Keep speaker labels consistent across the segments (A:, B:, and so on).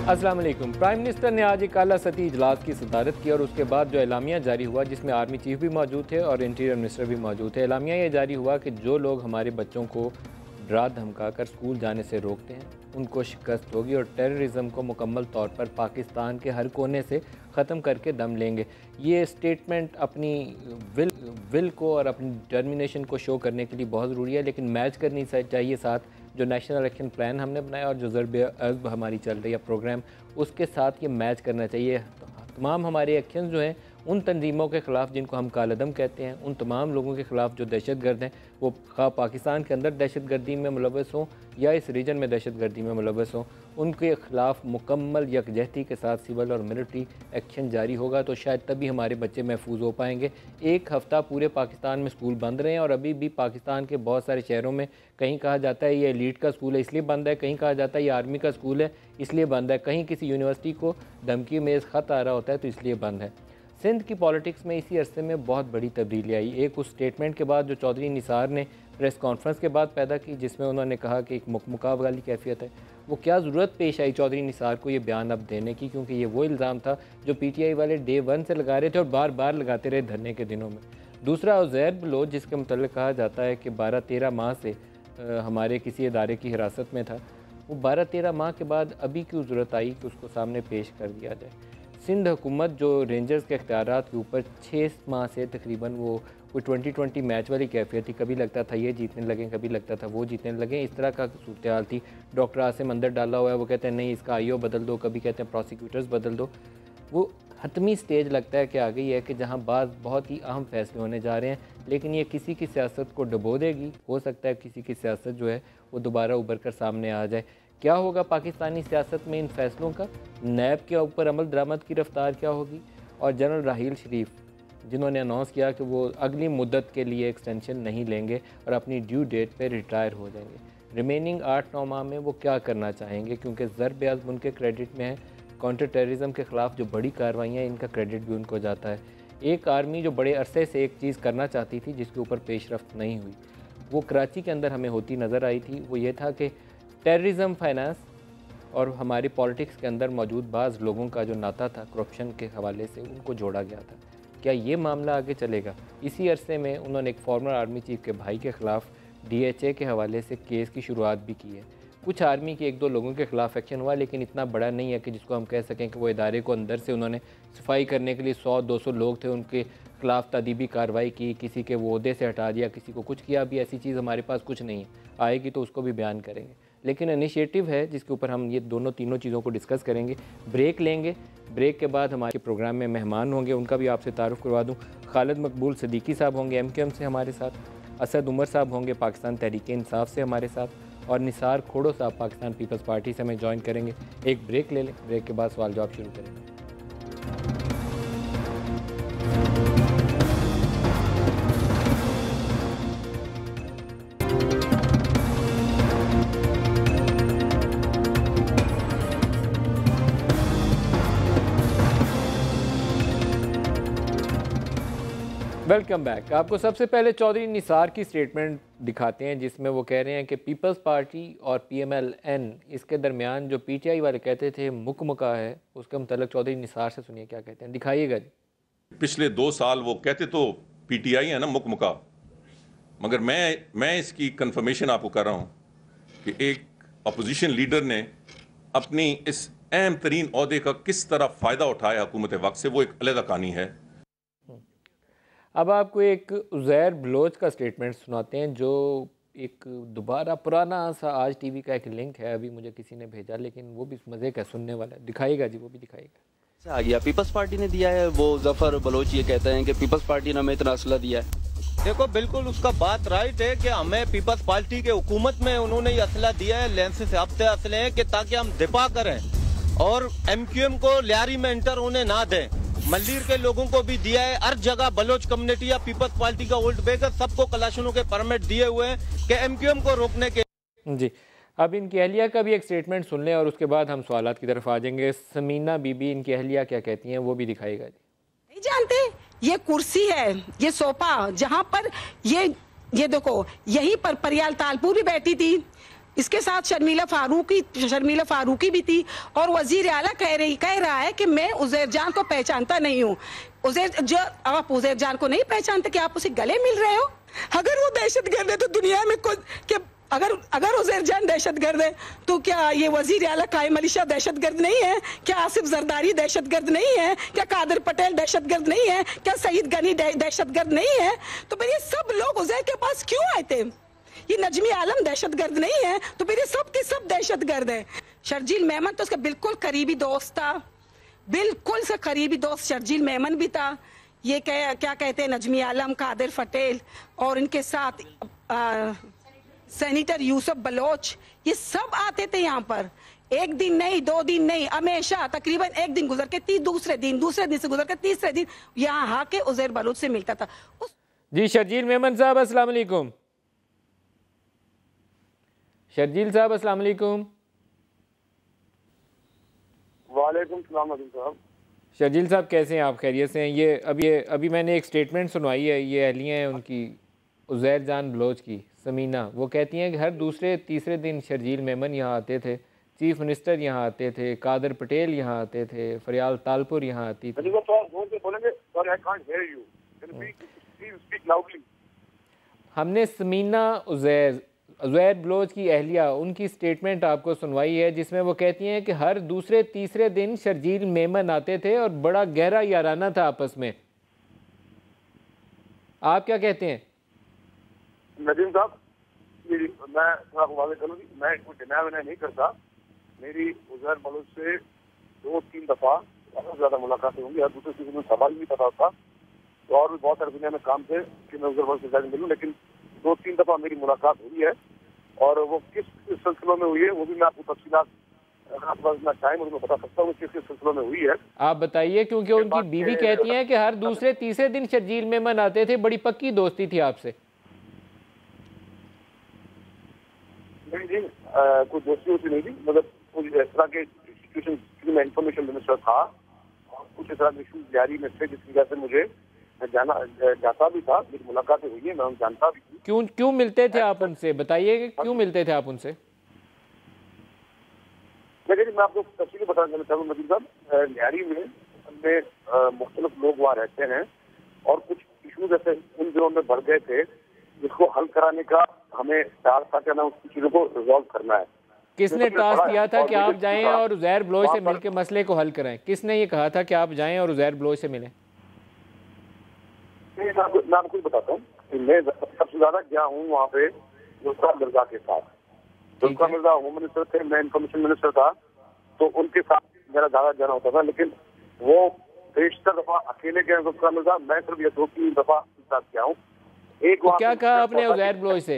A: अस्सलाम वालेकुम। Prime minister ने आज एक आला सतही इजलास की सदारत की और उसके बाद जो एलामिया जारी हुआ जिसमें आर्मी चीफ भी मौजूद थे और इंटीरियर मिनिस्टर भी मौजूद थे। एलामिया ये जारी हुआ कि जो लोग हमारे बच्चों को डरा धमका कर स्कूल जाने से रोकते हैं उनको शिकस्त होगी और टेररिज्म को मुकम्मल तौर पर पाकिस्तान के हर कोने से ख़त्म करके दम लेंगे। ये स्टेटमेंट अपनी विल को और अपनी डिटर्मिनेशन को शो करने के लिए बहुत ज़रूरी है, लेकिन मैच करनी चाहिए साथ जो नेशनल एक्शन प्लान हमने बनाया और जो ज़रब हमारी चल रही है प्रोग्राम, उसके साथ ये मैच करना चाहिए। तमाम हमारे एक्शन जो हैं उन तंजीमों के ख़िलाफ़ जिनको हम कालदम कहते हैं, उन तमाम लोगों के ख़िलाफ़ जो दहशतगर्द हैं, वो खा पाकिस्तान के अंदर दहशतगर्दी में मुलव्वस हों या इस रीजन में दहशतगर्दी में मुलव्वस हों, उनके ख़िलाफ़ मुकम्मल यकजहती के साथ सिविल और मिलिट्री एक्शन जारी होगा तो शायद तभी हमारे बच्चे महफूज हो पाएंगे। एक हफ़्ता पूरे पाकिस्तान में स्कूल बंद रहे हैं और अभी भी पाकिस्तान के बहुत सारे शहरों में कहीं कहा जाता है ये एलीट का स्कूल है इसलिए बंद है, कहीं कहा जाता है ये आर्मी का स्कूल है इसलिए बंद है, कहीं किसी यूनिवर्सिटी को धमकी में ख़त आ रहा होता है तो इसलिए बंद है। सिंध की पॉलिटिक्स में इसी अरसे में बहुत बड़ी तब्दीली आई। एक उस स्टेटमेंट के बाद जो चौधरी निसार ने प्रेस कॉन्फ्रेंस के बाद पैदा की जिसमें उन्होंने कहा कि एक मुकमुका वाली कैफियत है, वो क्या ज़रूरत पेश आई चौधरी निसार को ये बयान अब देने की, क्योंकि ये वो इल्ज़ाम था जो PTI वाले डे 1 से लगा रहे थे और बार बार लगाते रहे धरने के दिनों में। दूसरा उज़ैर बलोच जिसके मतलब कहा जाता है कि 12-13 माह से हमारे किसी इदारे की हिरासत में था, वो 12-13 माह के बाद अभी क्यों ज़रूरत आई कि उसको सामने पेश कर दिया जाए। सिंध हुकूमत जो रेंजर्स के इख्तियारात के ऊपर 6 माह से तकरीबन वो कोई 20-20 मैच वाली कैफियत थी, कभी लगता था ये जीतने लगें, कभी लगता था वो जीतने लगें, इस तरह का सूरत हाल थी। डॉक्टर आसिम अंदर डाला हुआ है, वो कहते हैं नहीं इसका IO बदल दो, कभी कहते हैं प्रोसिक्यूटर्स बदल दो। वो हतमी स्टेज लगता है कि आ गई है कि जहाँ बहुत ही अहम फैसले होने जा रहे हैं, लेकिन ये किसी की सियासत को डुबो देगी। हो सकता है किसी की सियासत जो है वो दोबारा उभर कर सामने आ जाए। क्या होगा पाकिस्तानी सियासत में इन फैसलों का, नैब के ऊपर अमल दरामद की रफ्तार क्या होगी, और जनरल राहील शरीफ जिन्होंने अनाउंस किया कि वो अगली मुद्दत के लिए एक्सटेंशन नहीं लेंगे और अपनी ड्यू डेट पे रिटायर हो जाएंगे, रिमेनिंग 8-9 माह में वो क्या करना चाहेंगे, क्योंकि ज़रब अज़्म उनके क्रेडिट में है। काउंटर टेररिज्म के ख़िलाफ़ जो बड़ी कार्रवाइयाँ इनका क्रेडिट भी उनको जाता है। एक आर्मी जो बड़े अरसे से एक चीज़ करना चाहती थी जिसके ऊपर पेशरफ्त नहीं हुई, वो कराची के अंदर हमें होती नज़र आई थी। वो ये था कि टेररिज्म फाइनेंस और हमारी पॉलिटिक्स के अंदर मौजूद बाज़ लोगों का जो नाता था करप्शन के हवाले से, उनको जोड़ा गया था। क्या ये मामला आगे चलेगा? इसी अरसे में उन्होंने एक फॉर्मर आर्मी चीफ के भाई के ख़िलाफ़ DHA के हवाले से केस की शुरुआत भी की है। कुछ आर्मी के 1-2 लोगों के ख़िलाफ़ एक्शन हुआ, लेकिन इतना बड़ा नहीं है कि जिसको हम कह सकें कि वो इदारे को अंदर से उन्होंने सफाई करने के लिए 100-200 लोग थे उनके ख़िलाफ़ तदीबी कार्रवाई की, किसी के वो ओहदे से हटा दिया, किसी को कुछ किया। अभी ऐसी चीज़ हमारे पास कुछ नहीं है, आएगी तो उसको भी बयान करेंगे, लेकिन इनिशिएटिव है जिसके ऊपर हम ये तीनों चीज़ों को डिस्कस करेंगे। ब्रेक लेंगे, ब्रेक के बाद हमारे प्रोग्राम में मेहमान होंगे, उनका भी आपसे तारुफ करवा दूँ। खालिद मकबूल सिद्दीकी साहब होंगे MQM से हमारे साथ, असद उमर साहब होंगे पाकिस्तान तहरीक इंसाफ से हमारे साथ, और निसार खोड़ो साहब पाकिस्तान पीपल्स पार्टी से हमें ज्वाइन करेंगे। एक ब्रेक ले लें, ब्रेक के बाद सवाल जवाब शुरू करेंगे। Welcome back. आपको सबसे पहले चौधरी निसार की स्टेटमेंट दिखाते हैं जिसमें वो कह रहे हैं कि पीपल्स पार्टी और PMLN इसके दरमियान जो PTI वाले कहते थे मुकमुका है, उसके मतलब चौधरी निसार से सुनिए क्या कहते हैं, दिखाइएगा जी।
B: पिछले 2 साल वो कहते तो PTI है ना मुकमुका, मगर मैं इसकी कंफर्मेशन आपको कर रहा हूँ कि एक अपोजिशन लीडर ने अपनी इस अहम तरीन ओहदे का किस तरह फ़ायदा उठाया हुकूमत वक्त से, वो एक अलग कहानी है।
A: अब आपको एक उज़ैर बलोच का स्टेटमेंट सुनाते हैं जो एक दोबारा पुराना सा आज TV का एक लिंक है, अभी मुझे किसी ने भेजा, लेकिन वो भी मज़े का सुनने वाला है। दिखाइएगा जी, वो भी दिखाइएगा।
C: आ गया पीपल्स पार्टी ने दिया है, वो जफर बलोच ये कहते हैं कि पीपल्स पार्टी ने हमें इतना असला दिया है।
D: देखो बिल्कुल उसका बात राइट है कि हमें पीपल्स पार्टी के हुकूमत में उन्होंने ये असला दिया है, लेंस से हफ्ते असले हैं कि ताकि हम दिफा करें और MQM को लियारी में एंटर होने ना दें। मल्लीर के लोगों को भी दिया है, हर जगह बलोच कम्युनिटी या पीपल्स पार्टी का वोट बेकर सबको कलाशनों के परमिट दिए हुए हैं कि MQM को रोकने के।
A: जी, अब इनकी अहलिया का भी एक स्टेटमेंट सुन लें और उसके बाद हम सवालात की तरफ आ जाएंगे। समीना बीबी इनकी अहलिया क्या कहती हैं वो भी दिखाएगा जी।
E: नहीं जानते, ये कुर्सी है, ये सोफा, जहाँ पर ये देखो, यहीं पर परियाल तालपुर भी बैठी थी, इसके साथ शर्मिला फारूकी भी थी। और वजीर आला कह रहा है कि मैं उजैर जान को पहचानता नहीं हूँ। आप उजैर जान को नहीं पहचानते कि आप उसे गले मिल रहे हो? अगर वो दहशतगर्द है तो दुनिया में अगर उजैर जान दहशतगर्द है तो क्या ये वजीर आला कायम अली शाह दहशतगर्द नहीं है? क्या आसिफ जरदारी दहशतगर्द नहीं है? क्या कादर पटेल दहशतगर्द नहीं है? क्या सईद गनी दहशतगर्द नहीं है? तो फिर ये सब लोग उजैर के पास क्यों आए थे? ये नजमी आलम दहशतगर्द नहीं है तो फिर ये सब के सब दहशतगर्द है। शर्जील मेमन तो उसका बिल्कुल करीबी दोस्त था, बिल्कुल से करीबी दोस्त शर्जील मेमन भी था। ये क्या कहते हैं, नजमी आलम, कादिर पटेल और इनके साथ सेनेटर यूसुफ बलोच, ये सब आते थे यहाँ पर। एक दिन नहीं, 2 दिन नहीं, हमेशा तकरीबन एक दिन गुजर के दूसरे दिन से गुजर के तीसरे दिन यहाँ आके उजैर बलोच से मिलता था।
A: जी शर्जील मेमन साहब अस्सलाम वालेकुम। शर्जील साहब अस्सलाम वालेकुम।
F: वालेकुम सलाम अजीम साहब।
A: शर्जील साहब कैसे हैं आप? खैरियत से हैं? ये अभी मैंने एक स्टेटमेंट सुनवाई है, ये अहलियाँ हैं उनकी, उजैर जान बलोच की, समीना, वो कहती हैं कि हर दूसरे तीसरे दिन शर्जील मेमन यहाँ आते थे, चीफ मिनिस्टर यहाँ आते थे, कादर पटेल यहाँ आते थे, फरियाल तालपुर यहाँ आती थी। हमने समीना उजैर बलोच की अहलिया, उनकी स्टेटमेंट आपको सुनवाई है जिसमें वो कहती हैं कि हर दूसरे तीसरे दिन शर्जील मेमन आते थे और बड़ा गहरा याराना था आपस में। आप क्या कहते हैं?
F: नदीम साहब, मैं थोड़ा वादे करूँगी, मैं कुछ डिनाई नहीं करता। मेरी उजैर बलोच से 2-3 दफा बहुत ज्यादा मुलाकातें होंगी। हर दूसरे चीज में सवाल भी पता होता तो और भी बहुत सारी दुनिया में काम थे कि मैं उजैर बलोच से जाकर मिलूं, लेकिन 2-3 दफा मेरी मुलाकात हुई है और वो किस सिलसिलों में हुई है वो भी मैं आपको तफसीलात टाइम उसमें बता सकता हूँ किस सिलसिलों में हुई है।
A: आप बताइए, क्योंकि उनकी बीवी कहती हैं कि हर दूसरे तीसरे दिन शर्जील मेमन आते थे, बड़ी पक्की दोस्ती थी आपसे।
F: नहीं जी, कोई दोस्ती होती नहीं थी, मतलब कुछ इस तरह के सिचुएशन में इंफॉर्मेशन मिनिस्टर था और कुछ इस तरह के इशूज जारी में थे जिसकी वजह से मुझे जाता भी था, मेरी मुलाकातें हुई है, मैं उनको जानता भी थी।
A: क्यों मिलते थे आप उनसे? बताइए कि क्यों मिलते थे आप उनसे?
F: देखिए मैं आपको तफसीली बताना चाहूँ मजीद साहब, लियारी में मुख्तलिफ लोग वहाँ रहते हैं और कुछ इशूज ऐसे उन दिनों में बढ़ गए थे जिसको हल कराने का हमें टास्क था कि हमें उस चीजों को रिजॉल्व करना है।
A: किसने टास्क दिया था कि आप जाएं और उजैर बलोच से मिलकर मसले को हल कराएं? किसने ये कहा था कि आप जाएं और उजैर बलोच से मिलें?
F: मैं आपको कुछ बताता हूँ कि मैं सबसे ज्यादा गया हूँ वहाँ पे जुल्फकार मिर्जा के साथ। जुल्फकार मिर्जा होम मिनिस्टर थे, मैं इन्फॉर्मेशन मिनिस्टर था, तो उनके साथ मेरा ज्यादा जाना होता था। लेकिन वो बेशतर दफा अकेले गए जुल्फकार मिर्जा, मैं सिर्फ ये 2-3 दफा साथ गया हूँ। एक
A: तो क्या कहा आपने उजैर बलोच से?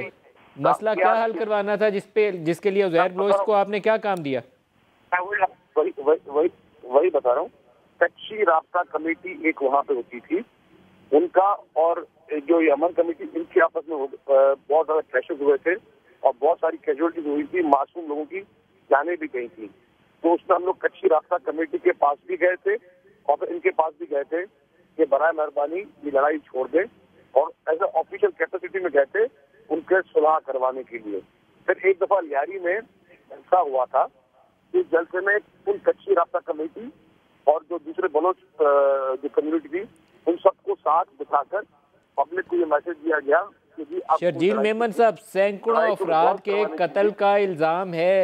A: मसला क्या हल करवाना था जिसके लिए उजैर बलोच को आपने क्या काम दिया?
F: वही बता रहा हूँ। कच्ची राब्ता कमेटी एक वहाँ पे होती थी, उनका और जो ये अमन कमेटी, इनके आपस में बहुत ज्यादा क्लैशेस हुए थे और बहुत सारी कैजुअलिटीज हुई थी, मासूम लोगों की जाने भी गई थी। तो उसमें हम लोग कच्ची राब्ता कमेटी के पास भी गए थे और फिर इनके पास भी गए थे कि बराए मेहरबानी ये लड़ाई छोड़ दें, और एज ए ऑफिशियल कैपेसिटी में गए थे उनके सुलह करवाने के लिए। फिर एक दफा लियारी में जलसा हुआ था, इस जलसे में उन कच्ची राब्ता कमेटी और जो दूसरे बलोच जो कम्युनिटी थी उन सबको साथ बिठाकर पब्लिक को ये मैसेज दिया गया कि जी
A: शर्जील मेमन साहब, सैकड़ों अफराद के कत्ल का इल्ज़ाम है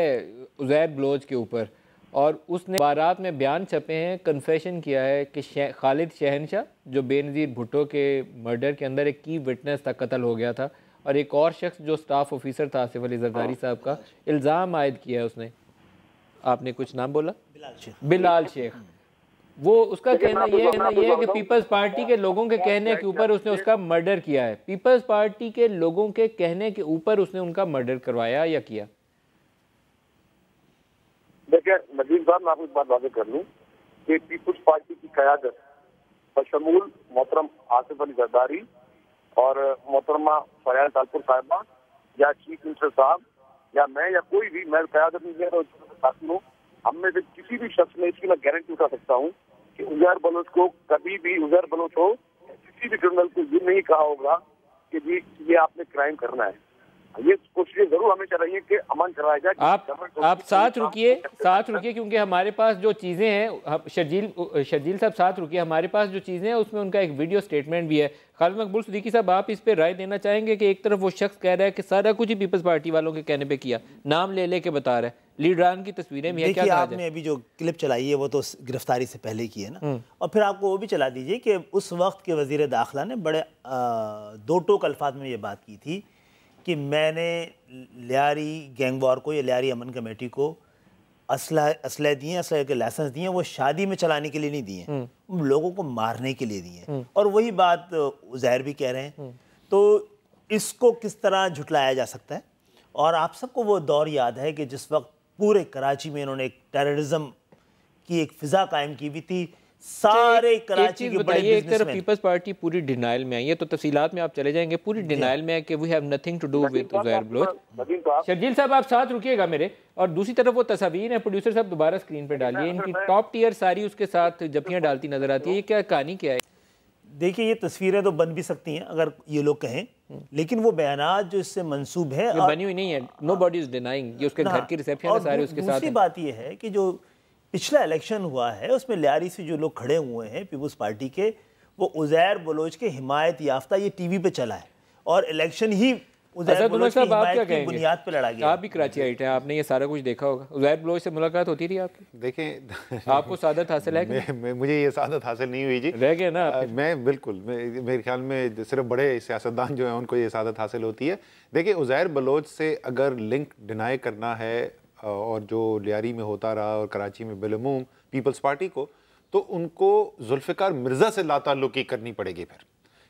A: उजैर बलोच के ऊपर और उसने बारात में बयान छपे हैं, कन्फेशन किया है कि खालिद शहनशाह जो बेनज़ीर भुट्टो के मर्डर के अंदर एक की विटनेस था, कत्ल हो गया था, और एक और शख्स जो स्टाफ ऑफिसर था आसिफ अली जरदारी साहब का, इल्ज़ाम आयद किया है उसने। आपने कुछ नाम बोला? बिलाल शेख। वो उसका कहना ये है कि पीपल्स पार्टी के लोगों के कहने के ऊपर उसने उसका मर्डर किया है। पीपल्स पार्टी के लोगों के कहने के ऊपर उसने उनका मर्डर करवाया या किया?
F: देखिए नजीम साहब, मैं आपको एक बात वादे कर लूँ कि पीपल्स पार्टी की क़यादत बशमूल मोहतरम आसिफ अली जरदारी और मोहतरमा फरियाल तालपुर साहिबा या चीफ मिनिस्टर साहब या मैं या कोई भी, मैं क़यादत नहीं तो साथी हूँ, हम में से किसी भी शख्स में इसकी मैं गारंटी उठा सकता हूँ कि उजैर बलोच को कभी भी, उजैर बलोच हो किसी भी क्रिमिनल को ये नहीं कहा होगा कि जी ये आपने क्राइम करना है। ये कोशिशें जरूर हमें चल रही है कि अमन कराया जाए।
A: आप साथ रुकिए क्योंकि हमारे पास जो चीज़ें हैं, शर्जील साहब साथ रुकिए, हमारे पास जो चीज़ें हैं उसमें उनका एक वीडियो स्टेटमेंट भी है। खालिद मकबूल सिद्दीकी साहब, आप इस पे राय देना चाहेंगे कि एक तरफ वो शख्स कह रहा है कि सारा कुछ ही पीपल्स पार्टी वालों के कहने पे किया, नाम ले लेके बता रहा है, लीडरान की तस्वीरें भी है, क्या
G: आपने अभी जो क्लिप चलाई है वो तो गिरफ्तारी से पहले की है ना, और फिर आपको वो भी चला दीजिए कि उस वक्त के वजीर दाखिला ने बड़े दो टोक अल्फाज में ये बात की थी कि मैंने लियारी गैंग वॉर को या लियारी अमन कमेटी को असलहे दिए, असलहे के लाइसेंस दिए, वो शादी में चलाने के लिए नहीं दिए, लोगों को मारने के लिए दिए। और वही बात उज़ैर भी कह रहे हैं। तो इसको किस तरह झुटलाया जा सकता है? और आप सबको वो दौर याद है कि जिस वक्त पूरे कराची में इन्होंने एक टेररिज्म की एक फिजा कायम की हुई थी, सारे कराची के बड़े
A: एक तरफ पीपल्स पार्टी पूरी डिनाइल में आई है, तो तफसीलात में आप चले जाएंगे, पूरी डिनाइल में है कि we have nothing to do with Uzair Baloch. Sharjeel साहब आप साथ रुकिएगा मेरे, और दूसरी तरफ वो तस्वीर है, प्रोड्यूसर साहब दोबारा स्क्रीन पे डालिए, इनकी टॉप टियर सारी उसके साथ जफ्फियां डालती नजर आती है। ये क्या कहानी क्या है?
G: देखिए, ये तस्वीरें तो बन भी सकती हैं अगर ये लोग कहें, लेकिन वो बयानात जो इससे मंसूब है
A: बनी हुई नहीं है, नोबडी इज डिनाइंग, ये उसके घर की रिसेप्शन है सारे उसके साथ।
G: दूसरी बात ये है कि जो पिछला इलेक्शन हुआ है उसमें लियारी से जो लोग खड़े हुए हैं पीपल्स पार्टी के, वो उज़ैर बलोच के हिमायत याफ्ता, ये टीवी पे चला है और इलेक्शन ही उज़ैर बलोच की हिमायत की बुनियाद पे लड़ा गया।
A: आप भी कराची आइट हैं, आपने ये सारा कुछ देखा होगा, उज़ैर बलोच से मुलाकात होती थी आपकी?
H: देखें,
A: आपको सादत हासिल है?
H: मुझे ये सादत हासिल नहीं हुई जी,
A: रह गए ना
H: मैं बिल्कुल, मेरे ख्याल में सिर्फ बड़े सियासतदान जो हैं उनको ये सादत हासिल होती है। देखिए, उज़ैर बलोच से अगर लिंक डिनाई करना है और जो लियारी में होता रहा और कराची में बिलमूम पीपल्स पार्टी को, तो उनको जुल्फ़िकार मिर्ज़ा से लाताल्लुकी करनी पड़ेगी फिर,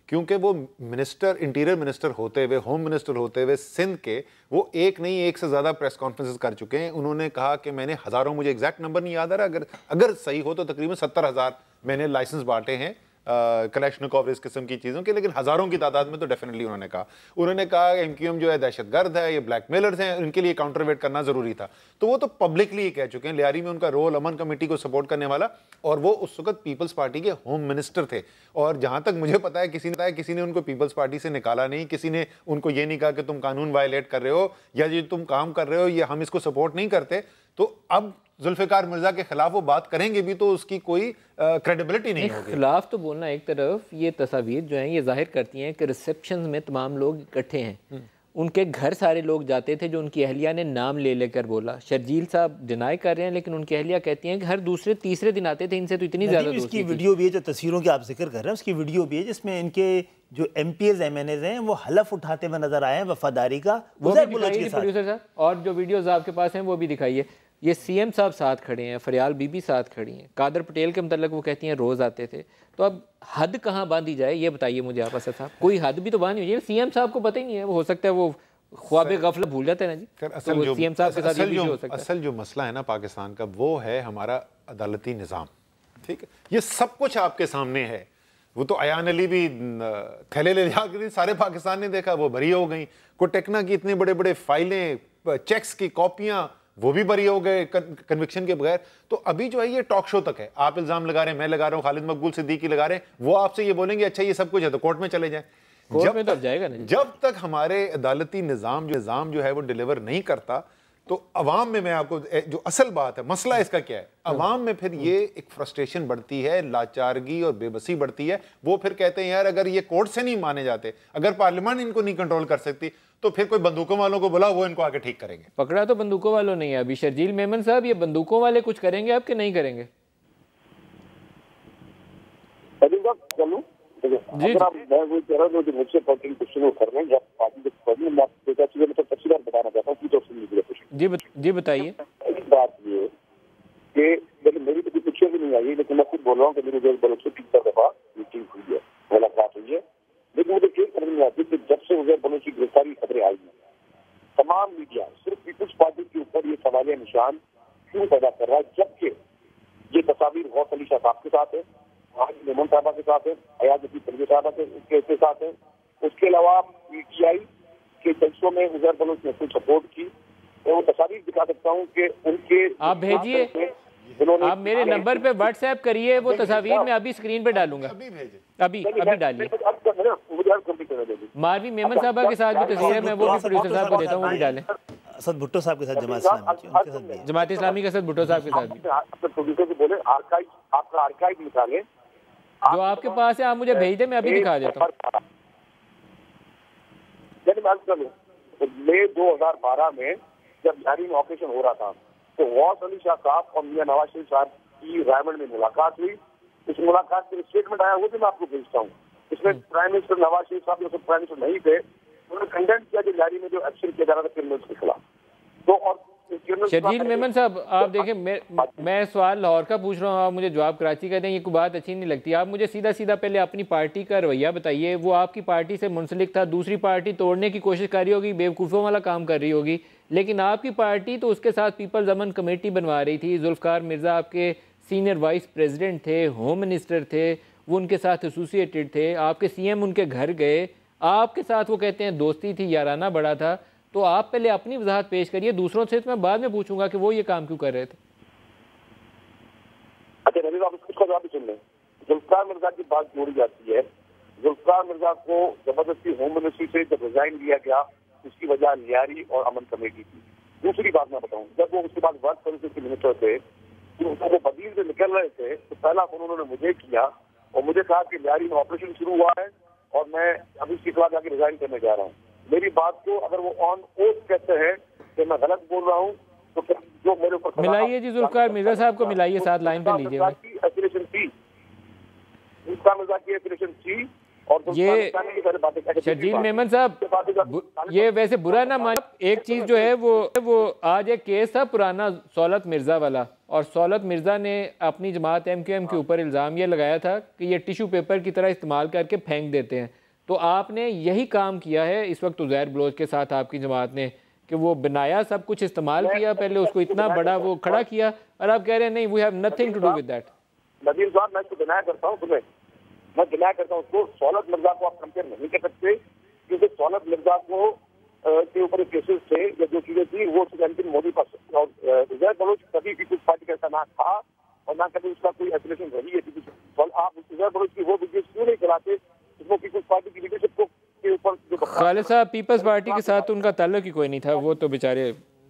H: क्योंकि वो मिनिस्टर, इंटीरियर मिनिस्टर होते हुए, होम मिनिस्टर होते हुए सिंध के, वो एक नहीं एक से ज़्यादा प्रेस कॉन्फ्रेंसेस कर चुके हैं। उन्होंने कहा कि मैंने हज़ारों, मुझे एग्जैक्ट नंबर नहीं याद आ रहा, अगर सही हो तो तकरीबन 70,000 मैंने लाइसेंस बांटे हैं कलेक्शनिकोव इस किस्म की चीज़ों के, लेकिन हज़ारों की तादाद में तो डेफिनेटली उन्होंने कहा एमक्यूएम जो है दहशतगर्द है, ये ब्लैकमेलर्स हैं, इनके लिए काउंटरवेट करना ज़रूरी था। तो वो तो पब्लिकली कह चुके हैं। लियारी में उनका रोल अमन कमेटी को सपोर्ट करने वाला, और वो उस वक्त पीपल्स पार्टी के होम मिनिस्टर थे, और जहाँ तक मुझे पता है किसी ने उनको पीपल्स पार्टी से निकाला नहीं, किसी ने उनको ये नहीं कहा कि तुम कानून वायलेट कर रहे हो या ये तुम काम कर रहे हो, ये हम इसको सपोर्ट नहीं करते। तो अब जुल्फ़िकार मिर्ज़ा के खिलाफ वो बात करेंगे भी तो उसकी कोई क्रेडिबिलिटी नहीं होगी।
A: खिलाफ तो बोलना एक तरफ, ये तस्वीर जो हैं ये जाहिर करती हैं कि रिसेप्शन में तमाम लोग इकट्ठे हैं, उनके घर सारे लोग जाते थे जो उनकी अहलिया ने नाम ले लेकर बोला। शर्जील साहब डिनाई कर रहे हैं, लेकिन उनकी अहलिया कहती हैं कि हर दूसरे तीसरे दिन आते थे, इनसे तो इतनी ज़्यादा दोस्ती
G: थी। वीडियो भी है, जो तस्वीरों की आप जिक्र कर रहे हैं उसकी वीडियो भी है, जिसमें इनके जो MPs MNAs हैं वो हलफ उठाते हुए नजर आए हैं वफादारी का,
A: प्रोड्यूसर साहब, और जो वीडियोज आपके पास हैं वो भी दिखाइए। ये CM साहब साथ खड़े हैं, फरियाल बीबी साथ खड़ी हैं, कादर पटेल के मतलब वो कहती हैं रोज़ आते थे। तो अब हद कहाँ बांधी जाए ये बताइए मुझे आप असद साहब, कोई हद भी तो बांधी हुई है। CM साहब को पता ही नहीं है, वो हो सकता है वो ख्वाबे गफलत भूल जाते हैं ना जी। तो CM साहब के साथ ये भी हो सकता है।
H: असल जो मसला है ना पाकिस्तान का, वो है हमारा अदालती निज़ाम। ठीक है, ये सब कुछ आपके सामने है। वो तो अयान अली भी थैले ले जाकर सारे पाकिस्तान ने देखा, वो बरी हो गई। कोटेकना की इतने बड़े बड़े फाइलें, चेक्स की कॉपियां, वो भी बरी हो गए कन्विक्शन के बगैर। तो अभी जो है ये टॉक शो तक है, आप इल्जाम लगा रहे हैं, मैं लगा रहा हूँ, खालिद मकबूल सिद्दीकी लगा रहे हैं, वो आपसे ये बोलेंगे अच्छा ये सब कुछ है तो कोर्ट में चले जाएं।
A: कोर्ट में तो जाएगा नहीं।
H: जब तक हमारे अदालती निज़ाम जो है वो डिलीवर नहीं करता, तो अवाम में, मैं आपको जो असल बात है, मसला इसका क्या है, अवाम में फिर ये एक फ्रस्ट्रेशन बढ़ती है, लाचारगी और बेबसी बढ़ती है। वो फिर कहते हैं यार अगर ये कोर्ट से नहीं माने जाते, अगर पार्लियामेंट इनको नहीं कंट्रोल कर सकती, तो फिर कोई बंदूकों वालों को बुला, वो इनको आके ठीक करेंगे।
A: पकड़ा तो बंदूकों वालों नहीं है अभी। शर्जील मेमन साहब, ये बंदूकों वाले कुछ करेंगे आप कि नहीं करेंगे? जी बताइए।
F: बात ये कि मेरी तो कुछ भी नहीं आई, लेकिन मैं खुद बोल रहा हूँ कि मेरी बलोच से 3 दफा मीटिंग हुई है, मुलाकात हुई है, लेकिन मुझे क्लियर करने में आती है कि जब से उज़ैर बलोच की गिरफ्तारी खबरें आई हैं, तमाम मीडिया सिर्फ पीपल्स पार्टी के ऊपर ये सवालिया निशान क्यों पैदा कर रहा है, जबकि ये तस्वीर गौस अली शाह साहब के साथ है, आज मेमन साहबा के साथ है, अयाज अली तनवीर साहबा के साथ है। उसके अलावा PTI के जलसों में उज़ैर बलोच ने फुल सपोर्ट की। मैं वो तस्वीर दिखा सकता हूँ कि उनके,
A: आप भेजिए, आप मेरे नंबर पे WhatsApp करिए, वो तस्वीर मैं अभी स्क्रीन पे डालूंगा, अभी डालिए।
F: मुझे रिजल्ट कम्प्लीट करने देगी।
A: मारवी मेमन साहबा के साथ भी तस्वीर है, मैं वो भी प्रोड्यूसर साहब को देता हूँ, वो भी डालें।
G: असद भुट्टो साहब के साथ जमात इस्लामी
A: जमात इस्लामी के साथ भुट्टो साहब के साथ भी।
F: अपने प्रोड्यूसर को बोले आर्काइव, आपका आर्काइव निकालें
A: जो आपके पास है, आप मुझे भेज दें, मैं अभी दिखा देता हूँ।
F: मई 2012 में जब जारी में ऑपरेशन हो रहा था तो गौस अली शाह साहब और मियां नवाज शरीफ साहब की रायमंड में मुलाकात हुई। इस मुलाकात के स्टेटमेंट आया, वो भी मैं आपको भेजता हूँ। इसमें प्राइम मिनिस्टर नवाज शरीफ साहब जो प्राइम मिनिस्टर नहीं थे, उन्होंने कंडेम किया जो जारी में जो एक्शन किया जा रहा था क्रिमिनल्स के खिलाफ। तो और
A: शर्जील मेमन साहब, आप देखें, मैं सवाल लाहौर का पूछ रहा हूँ, आप मुझे जवाब कराची का दें, ये कोई बात अच्छी नहीं लगती। आप मुझे सीधा सीधा पहले अपनी पार्टी का रवैया बताइए। वो आपकी पार्टी से मुंसलिक था, दूसरी पार्टी तोड़ने की कोशिश कर रही होगी, बेवकूफ़ों वाला काम कर रही होगी, लेकिन आपकी पार्टी तो उसके साथ पीपल्स अमन कमेटी बनवा रही थी। जुल्फ़िकार मिर्ज़ा आपके सीनियर वाइस प्रेसिडेंट थे, होम मिनिस्टर थे, वो उनके साथ एसोसिएटेड थे। आपके CM उनके घर गए, आपके साथ वो कहते हैं दोस्ती थी, याराना बड़ा था। तो आप पहले अपनी वजाहत पेश करिए, दूसरों से तो मैं बाद में पूछूंगा कि वो ये काम क्यों कर रहे थे।
F: अच्छा रवि, आप इसका जवाब भी सुन लें। जुल्फ़िकार मिर्जा की बात जोड़ी जाती है। जुल्फ़िकार मिर्जा को जबरदस्ती होम मिनिस्ट्री से जब रिजाइन दिया गया, उसकी वजह लियारी और अमन कमेटी थी। दूसरी बात मैं बताऊं, जब वो उसके बाद वर्क सर्विसेज के मिनिस्टर थे, तो वो बदील से निकल रहे थे, तो पहला फोन उन्होंने मुझे किया और मुझे कहा कि लियारी में ऑपरेशन शुरू हुआ है और मैं अभी इसके खिलाफ जाके रिजाइन करने जा रहा हूँ। मेरी बात को अगर वो ऑन ओथ कहते हैं कि मैं गलत बोल रहा हूँ, तो फिर जो मेरे ऊपर
A: मिलाइए जी, जुल्फ़िकार मिर्जा साहब को मिलाइए, साथ लाइन पे लीजिए।
F: एस्पिरेशन थी, जुल्फ़िकार मिर्जा की एस्पिरेशन थी। और
A: ये शर्जील मेमन साहब, ये वैसे बुरा ना मान, एक चीज़ जो है वो आज एक केस था पुराना सौलत मिर्ज़ा वाला, और सौलत मिर्ज़ा ने अपनी जमात MQM के ऊपर इल्ज़ाम ये लगाया था कि ये टिश्यू पेपर की तरह इस्तेमाल करके फेंक देते हैं। तो आपने यही काम किया है इस वक्त उज़ैर बलोच के साथ आपकी जमात ने, कि वो बनाया, सब कुछ इस्तेमाल किया, पहले उसको इतना बड़ा वो खड़ा किया, और आप कह रहे हैं नहीं, we have nothing to do with that.
F: Nadeem साहब, मैं इसको डिनाई करता हूँ, तुम्हें मैं डिनाई करता हूँ उसको। सौलत मिर्जा को आप कंपेयर नहीं कर सकते, क्योंकि सौलत मिर्जा को के ऊपर केसेस थे या जो चीजें थी वो मोदी पर, और उज़ैर बलोच कभी भी कुछ पार्टी का ऐसा ना था और ना कभी उसका कोई एस्पिरेशन रही है। आप उज़ैर बलोच की वो वीडियोस क्यों नहीं चलाते जिसमें पीपल्स पार्टी की लीडरशिप को के ऊपर जो
A: खालिद साहब, पीपल्स पार्टी के साथ तो उनका ताल्लुक ही कोई नहीं था, वो तो बेचारे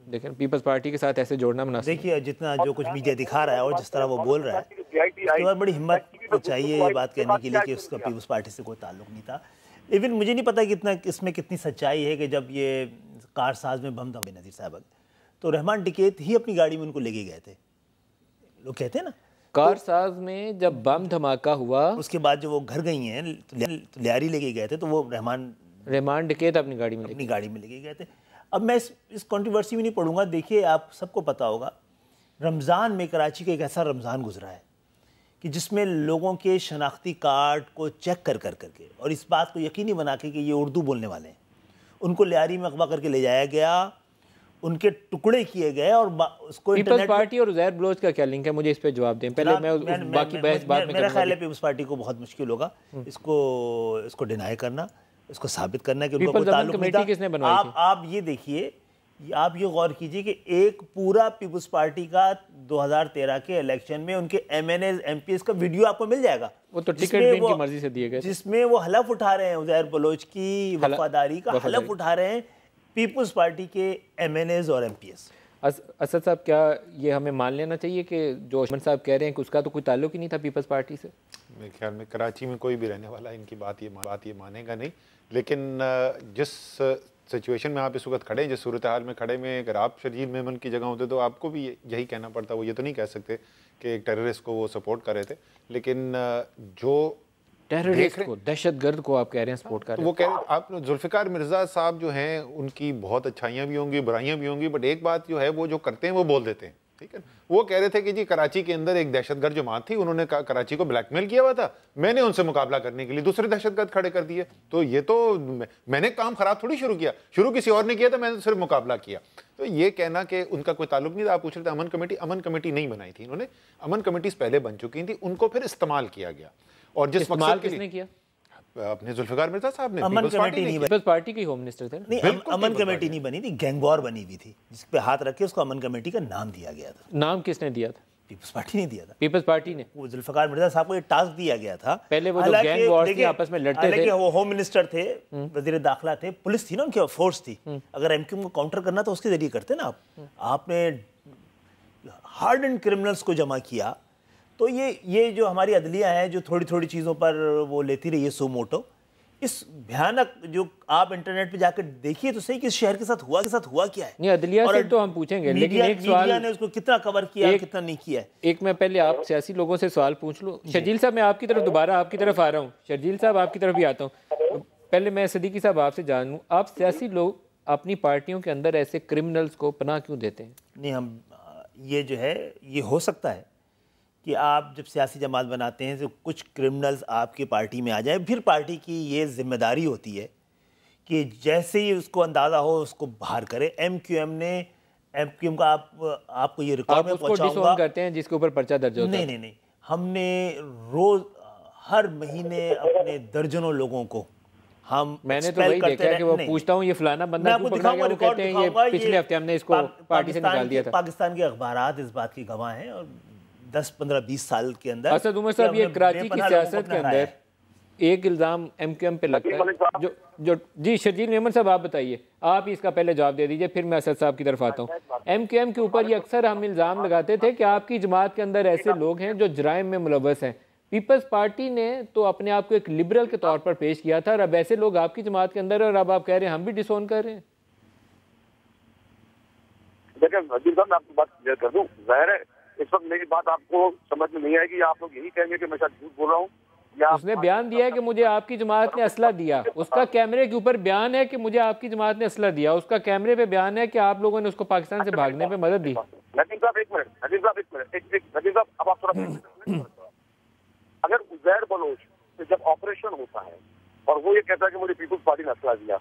A: देखें पीपल्स पार्टी के साथ ऐसे जोड़ना मुनासिब।
G: देखिए, जितना जो कुछ मीडिया दिखा रहा है और जिस तरह वो बोल रहा है, उसके बाद बड़ी हिम्मत चाहिए ये बात कहने के लिए कि उसका पीपल्स पार्टी से कोई ताल्लुक नहीं था। इवन मुझे नहीं पता कितना इसमें कितनी सच्चाई है कि जब ये कारसाज में बम धमाके नज़ीर साहब, तो रहमान टिकैत ही अपनी गाड़ी में उनको लेके गए थे, लोग कहते हैं ना।
A: कारसाज में जब बम धमाका हुआ,
G: उसके बाद जब वो घर गई हैं तो लियारी लेके गए थे, तो वो रहमान टिकैत अपनी गाड़ी में लेके गए थे। अब मैं इस कंट्रोवर्सी में नहीं पढ़ूंगा। देखिए, आप सबको पता होगा, रमज़ान में कराची का एक ऐसा रमज़ान गुजरा है कि जिसमें लोगों के शनाख्ती कार्ड को चेक करके और इस बात को यकीनी बना के कि ये उर्दू बोलने वाले हैं, उनको लियारी में अगवा करके ले जाया गया, उनके टुकड़े किए गए। और उसको
A: पीपल्स पार्टी और उज़ैर बलोच का क्या लिंक है, मुझे इस पे जवाब दें पहले। मैं बाकी बहस बाद में।
G: मेरा ख्याल है पीपल्स पार्टी को बहुत मुश्किल होगा इसको डिनाई करना, इसको साबित करना कि उनका कोई ताल्लुक नहीं था।
A: किसने बनवाई थी?
G: आप ये देखिए, आप ये गौर कीजिए कि एक पूरा पीपल्स पार्टी का 2013 के इलेक्शन में उनके MNAs MPs का वीडियो आपको मिल जाएगा।
A: वो तो टिकट भी इनकी मर्जी से दिए गए,
G: जिसमें वो हलफ उठा रहे हैं, उज़ैर बलोच की वफादारी का हलफ उठा रहे हैं पीपल्स पार्टी के MNAs और MPs।
A: असद साहब, क्या ये हमें मान लेना चाहिए कि जो अहमद साहब कह रहे हैं कि उसका तो कोई ताल्लुक ही नहीं था पीपल्स पार्टी से?
H: मेरे ख्याल में कराची में कोई भी रहने वाला इनकी बात ये मानेगा नहीं। लेकिन जिस सिचुएशन में आप इस वक्त खड़े, जिस सूरत हाल में खड़े में, अगर आप शर्जील मेमन की जगह होते तो आपको भी यही कहना पड़ता। वो ये तो नहीं कह सकते कि एक टेररिस्ट को वो सपोर्ट कर रहे थे, लेकिन जो
A: टेररिस्ट को, दहशतगर्द को आप कह रहे हैं सपोर्ट कर रहे हैं,
H: वो कह रहे हैं। आप जुल्फ़िकार मिर्ज़ा साहब जो हैं, उनकी बहुत अच्छाइयाँ भी होंगी, बुराइयाँ भी होंगी, बट एक बात जो है वो जो करते हैं वो बोल देते हैं, ठीक है। वो कह रहे थे कि जी कराची के अंदर एक दहशतगर्द जमात थी, उन्होंने कराची को ब्लैकमेल किया हुआ था, मैंने उनसे मुकाबला करने के लिए दूसरे दहशतगर्द खड़े कर दिए। तो ये तो मैंने काम खराब थोड़ी शुरू किया, शुरू किसी और ने किया था, मैंने सिर्फ मुकाबला किया। तो ये कहना कि उनका कोई ताल्लुक नहीं था। आप पूछ रहे थे अमन कमेटी नहीं बनाई थी इन्होंने, अमन कमेटीज पहले बन चुकी थी, उनको फिर इस्तेमाल किया गया। और जिस मकसद के लिए किया अपने जुल्फ़िकार मिर्ज़ा साहब ने,
G: अमन कमेटी नहीं बनी,
A: पार्टी की होम मिनिस्टर थे
G: नहीं, अमन कमेटी नहीं बनी थी, गैंग वॉर बनी हुई थी, जिस पे हाथ रख के उसको अमन कमेटी का नाम दिया गया था।
A: नाम किसने दिया था?
G: पीपल्स पार्टी ने दिया था,
A: पीपल्स पार्टी ने।
G: वो जुल्फिकार मिर्जा साहब को ये टास्क दिया गया था।
A: पहले वो जो गैंग वॉर्स थी आपस में लड़ते थे,
G: वो होम मिनिस्टर थे, वजीर दाखिला थे, पुलिस थी ना, उनकी फोर्स थी। अगर एमक्यूएम को काउंटर करना तो उसके जरिए करते ना आप। आपने हार्ड एंड क्रिमिनल्स को जमा किया, तो ये जो हमारी अदलिया है जो थोड़ी थोड़ी चीज़ों पर वो लेती रही है सुमोटो, इस भयानक जो आप इंटरनेट पे जाकर देखिए तो सही कि इस शहर के साथ हुआ क्या है।
A: नहीं, अदलिया से तो हम पूछेंगे, लेकिन एक सवाल
G: ने उसको कितना कवर किया, कितना नहीं किया है।
A: एक मैं पहले आप सियासी लोगों से सवाल पूछ लूँ। शर्जील साहब, मैं आपकी तरफ दोबारा आपकी तरफ आ रहा हूँ। शर्जील साहब, आपकी तरफ भी आता हूँ। पहले मैं सदीकी साहब आपसे जानूँ, आप सियासी लोग अपनी पार्टियों के अंदर ऐसे क्रिमिनल्स को पनाह क्यों देते हैं?
G: नहीं, हम ये जो है ये हो सकता है कि आप जब सियासी जमात बनाते हैं तो कुछ क्रिमिनल्स आपकी पार्टी में आ जाए, फिर पार्टी की ये जिम्मेदारी होती है कि जैसे ही उसको अंदाज़ा हो उसको बाहर करे। एमक्यूएम का आपको ये रिकॉर्ड में
A: पहुंचाऊंगा करते हैं जिसके ऊपर पर्चा दर्ज होता है।
G: नहीं, हमने रोज हर महीने अपने दर्जनों लोगों को
A: मैंने तो वही देखा है कि वो पूछता हूँ ये फलाना बंदा क्यों पकड़ा गया, वो कहते हैं ये पिछले हफ्ते हमने इसको पार्टी से निकाल दिया था।
G: पाकिस्तान के अखबारात इस बात की गवाह हैं और 10, 15, 20 साल के अंदर
A: असद उमर साहब, ये कराची की सियासत के अंदर एक इल्ज़ाम एमक्यूएम पे लगता है जो जी शर्जील मेमन साहब आप बताइए, आप इसका पहले जवाब दे दीजिए, फिर मैं असद साहब की तरफ आता हूँ। एमक्यूएम के ऊपर ये अक्सर हम इल्ज़ाम लगाते थे कि आपकी जमात के अंदर ऐसे लोग हैं जो जराइम में मुलव्वस हैं। पीपल्स पार्टी ने तो अपने आप को एक लिबरल के तौर पर पेश किया था, और अब ऐसे लोग आपकी जमात के अंदर है और अब आप कह रहे हैं हम भी डिसोन कर रहे हैं।
F: देखिए वजीर साहब, मैं आपकी बात क्लियर कर दूं, जाहिर है इस वक्त मेरी बात आपको समझ में नहीं आएगी, आप लोग यही कहेंगे कि मैं शायद झूठ बोल रहा हूँ।
A: उसने बयान दिया है कि मुझे आपकी जमात ने असला दिया, उसका कैमरे के ऊपर बयान है कि मुझे आपकी जमात ने असला दिया, उसका कैमरे पे बयान है कि आप लोगों ने उसको पाकिस्तान से भागने में मदद दी।
F: नदीम साहब एक मिनट, नदीम साहब अब आप थोड़ा अगर उज़ैर बलोच से जब ऑपरेशन होता है और वो ये कहता है कि मुझे पीपल्स पार्टी ने असला दिया,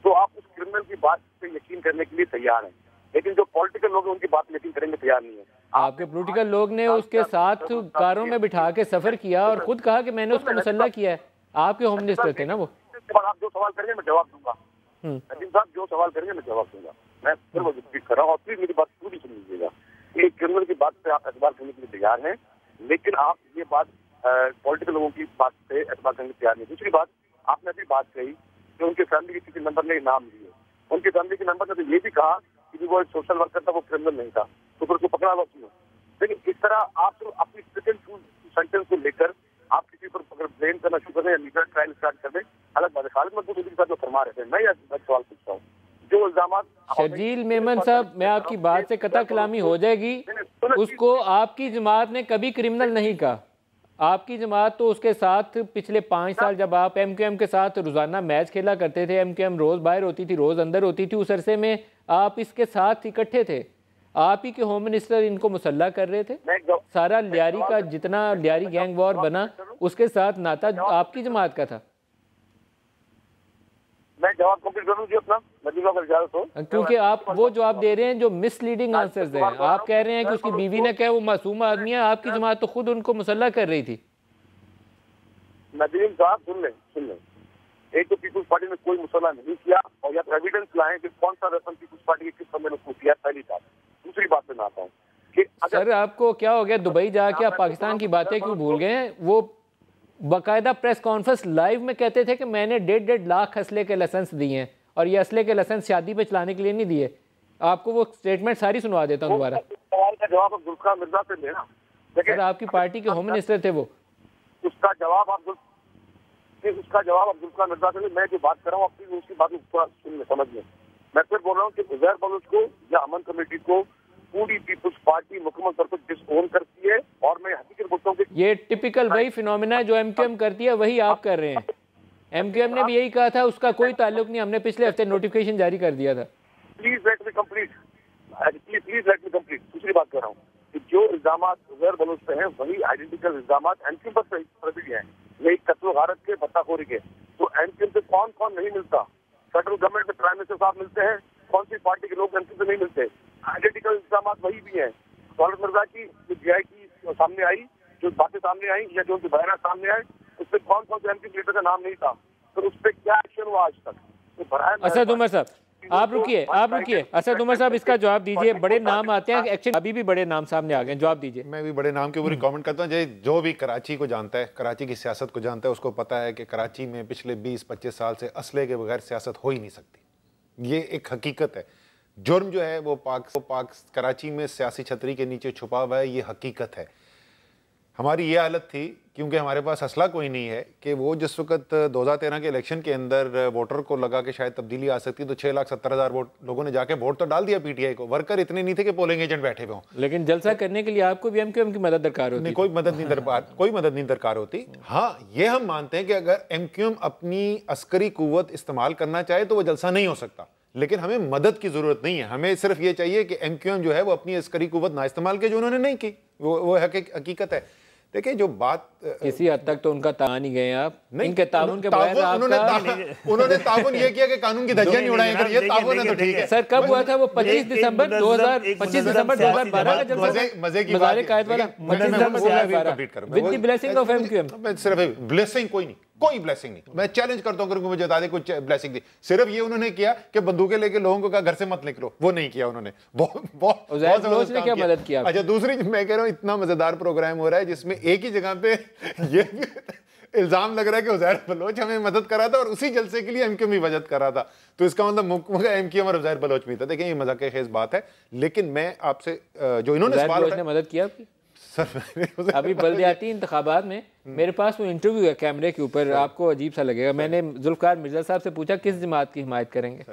F: तो आप उस क्रिमिनल की बात पे यकीन करने के लिए तैयार हैं, लेकिन जो पॉलिटिकल लोग हैं उनकी बात यकीन करने के तैयार नहीं है।
A: आपके पॉलिटिकल लोग ने उसके साथ कारों में बिठा के सफर किया और खुद कहा कि मैंने उसको मुसल्ला किया है। आपके होम मिनिस्टर थे ना वो।
F: आप जो सवाल करेंगे मैं जवाब दूंगा। नदीम साहब जो सवाल करेंगे मैं जवाब दूंगा। मैं फिर वो रिपीट कर रहा हूँ और प्लीज मेरी बात पूरी सुन लीजिएगा। एक क्रिमिनल की बात पे आप एतबार करने के लिए तैयार हैं, लेकिन आप ये बात पॉलिटिकल लोगों की बात पे एतबार करने के तैयार नहीं। दूसरी बात, आपने अभी बात कही कि उनके फैमिली के किसी मेंबर ने नाम लिए, उनके फैमिली के मेंबर ने तो ये भी कहा कि वो एक सोशल वर्कर था, वो क्रिमिनल नहीं था, तो फिर उसको पकड़ा हुआ क्यों? लेकिन इस तरह आप तो अपनी सेंटेंस को लेकर आप किसी पर अगर ब्लेम करना शुरू करें या लीगल ट्रायल स्टार्ट कर दें, अलग बात है। खालिद महमूद के साथ जो फरमा रहे थे, मैं यह सवाल पूछता हूँ, जो इल्जाम
A: शर्जील मेमन साहब, मैं आपकी बात से कता कलामी हो जाएगी, उसको आपकी जमात ने कभी क्रिमिनल नहीं कहा। आपकी जमात तो उसके साथ पिछले 5 साल जब आप एमक्यूएम के साथ रोजाना मैच खेला करते थे, एमक्यूएम रोज बाहर होती थी, रोज अंदर होती थी, उस अरसे में आप इसके साथ इकट्ठे थे। आप ही के होम मिनिस्टर इनको मुसल्ला कर रहे थे। सारा लियारी का जितना लियारी गैंग वॉर बना उसके साथ नाता आपकी जमात का था।
F: मैं जवाब कंप्लीट करूं जी अपना,
A: क्योंकि आप वो जवाब दे रहे हैं जो मिसलीडिंग आंसर्स हैं। आप कह रहे हैं कि उसकी बीवी ने कहा वो मासूम आदमी है, आपकी जमात तो खुद उनको मुसल्ला कर रही थी।
F: नदीम साहब सुन लें, एक तो पीपल्स पार्टी ने कोई मुसल्ला नहीं किया, और या तो एविडेंस लाएं कि कौन सा वेपन पीपल्स पार्टी के किस समय ने उसको किया, पहली बात। दूसरी बात पे मैं आता हूँ कि
A: सर आपको क्या हो गया, दुबई जाके आप पाकिस्तान की बातें क्यों भूल गए हैं? वो बाकायदा प्रेस कॉन्फ्रेंस लाइव में कहते थे कि मैंने 1.5 लाख असले के लाइसेंस दिए हैं, और ये असले के लाइसेंस शादी पे चलाने के लिए नहीं दिए। आपको वो स्टेटमेंट सारी सुनवा देता हूँ दोबारा।
F: सवाल का जवाब आप जुल्फिकार मिर्जा से लेना।
A: सर आपकी पार्टी के होम मिनिस्टर थे वो।
F: उसका जवाब आप जुल्फिकार मिर्जा से ले। मैं जो बात कर रहा हूँ अपनी उसकी बात सुन ले, समझ लें। मैं फिर बोल रहा हूँ कि उज़ैर बलोच को या अमन कमेटी को पूरी पीपल्स पार्टी मुकम्मल तौर पर डिसओन करती है, और मैं हकीकत बोलता हूँ कि
A: ये टिपिकल वही फिनोमिना है जो एमक्यूएम करती है, वही आप कर रहे हैं। एमक्यूएम ने भी यही कहा था, उसका कोई ताल्लुक नहीं, हमने पिछले हफ्ते नोटिफिकेशन जारी कर दिया था।
F: Please let me complete. दूसरी बात कर रहा हूँ कि जो इल्जाम उज़ैर बलोच पे हैं वही आइडेंटिकल इल्जाम एमक्यूएम पर भी हैं। यही कत्ल गारत के, बत्ताखोरी के। तो एमक्यूएम से कौन कौन नहीं मिलता? फेडरल गवर्नमेंट में प्राइम मिनिस्टर साहब मिलते हैं, कौन सी पार्टी के लोग एमक्यूएम से नहीं मिलते? आइडेंटिकल इल्जाम वही भी हैं। खालिद मिर्जा की जीआई की सामने आई, जो बातें सामने आई या जो उनके बयान सामने आए, उसमें कौन कौन से एमक्यूएम लीडर का नाम नहीं था, तो उस पर क्या एक्शन हुआ आज तक? तो
A: असद उमर साहब, आप रुकिए असद उमर साहब, इसका जवाब दीजिए। बड़े नाम आते हैं, एक्चुअली अभी भी बड़े नाम सामने आ गए, जवाब दीजिए।
H: मैं भी बड़े नाम के ऊपर कमेंट करता हूँ। जो भी कराची को जानता है, कराची की सियासत को जानता है, उसको पता है कि कराची में पिछले 20-25 साल से असले के बगैर सियासत हो ही नहीं सकती। ये एक हकीकत है। जुर्म जो है वो पाक कराची में सियासी छतरी के नीचे छुपा हुआ है, ये हकीकत है। हमारी ये हालत थी क्योंकि हमारे पास असला कोई नहीं है कि वो जिस वक्त 2013 के इलेक्शन के अंदर वोटर को लगा कि शायद तब्दीली आ सकती, तो 6,70,000 वोट लोगों ने जाके वोट तो डाल दिया पीटीआई को। वर्कर इतने नहीं थे कि पोलिंग एजेंट बैठे हुए हों।
A: लेकिन जलसा करने के लिए आपको भी एमक्यूएम की मदद दरकार होती?
H: नहीं, कोई मदद नहीं दरकार होती। हाँ, ये हम मानते हैं कि अगर एमक्यूएम अपनी अस्करी कुव्वत इस्तेमाल करना चाहे तो वो जलसा नहीं हो सकता, लेकिन हमें मदद की जरूरत नहीं है। हमें सिर्फ ये चाहिए कि एमक्यूएम जो है वो अपनी अस्करी कुव्वत ना इस्तेमाल की, जो उन्होंने नहीं की। वो हकीकत है। देखिए, जो बात
A: किसी हद तक तो उनका तान ही गए आप। इनके ताउन के बगैर
H: उन्होंने ताउन ये किया कि कानून की धज्जियां नहीं उड़ाई। अगर ये ताउन है तो ठीक है।
A: सर, कब हुआ था वो? 25 दिसंबर 2012 का जलसा।
H: मजे की बात
A: with the blessing of MQM.
H: सिर्फ ब्लेसिंग कोई ब्लेसिंग नहीं। मैं चैलेंज करता हूं, मुझे बता दे कुछ ब्लेसिंग दी। सिर्फ ये उन्होंने किया कि बंदूकें लेके लोगों को कहा घर से मत निकलो, वो नहीं किया उन्होंने। बहुत
A: क्या मदद किया?
H: अच्छा, दूसरी मैं कह रहा हूं, इतना मजेदार प्रोग्राम हो रहा है जिसमें एक ही जगह पे ये इल्जाम लग रहा है कि उज़ैर बलोच हमें मदद करा था और उसी जलसे के लिए एमक्यूएम भी मदद करा था। तो इसका मतलब एमक्यूएम और उज़ैर बलोच भी था। देखिए, ये मजाक खेज बात है, लेकिन मैं आपसे जो इन्होंने
A: मदद किया सर, अभी बल्दियाती इंतखाबात में मेरे पास वो इंटरव्यू है कैमरे के ऊपर, आपको अजीब सा लगेगा। मैंने जुल्फ़िकार मिर्ज़ा साहब से पूछा किस जमात की हिमायत करेंगे,